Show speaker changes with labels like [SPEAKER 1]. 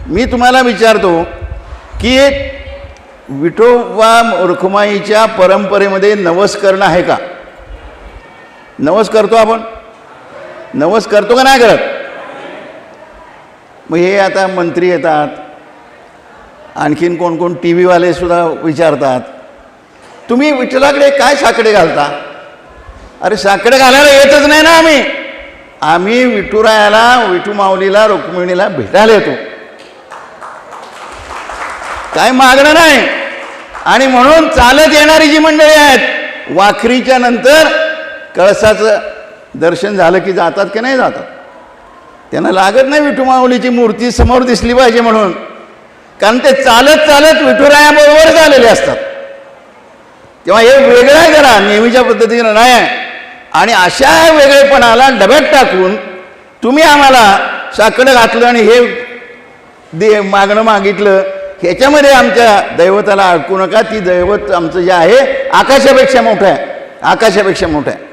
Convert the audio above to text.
[SPEAKER 1] मी तुम्हाला विचारतो की विठोबा रखुमाईच्या परंपरेमध्ये नवस करणं आहे का? नवस करतो आपण? नवस करतो का नाही करत? मग हे आता मंत्री येतात, आणखीन कोण कोण टी व्हीवाले सुद्धा विचारतात, तुम्ही विठ्ठलाकडे काय साकडे घालता? अरे साकडे घालायला येतच नाही ना आम्ही विठुरायाला, विठू माऊलीला, रुक्मिणीला भेटायला येतो, काय मागणं नाही. आणि म्हणून चालत येणारी जी मंडळी आहेत, वाखरीच्या नंतर कळसाचं दर्शन झालं की जातात की नाही जातात? त्यांना लागत नाही विठू माऊलीची मूर्ती समोर दिसली पाहिजे म्हणून, कारण ते चालत चालत विठुरायाबरोबर आलेले असतात. तेव्हा हे वेगळं आहे, जरा नेहमीच्या पद्धतीनं नाही आहे. आणि अशा वेगळेपणाला डब्यात टाकून तुम्ही आम्हाला साकडं घातलं आणि हे मागणं मागितलं, ह्याच्यामध्ये आमच्या दैवताला अडकू नका. ती दैवत आमचं जे आहे आकाशापेक्षा मोठं आहे, आकाशापेक्षा मोठं आहे.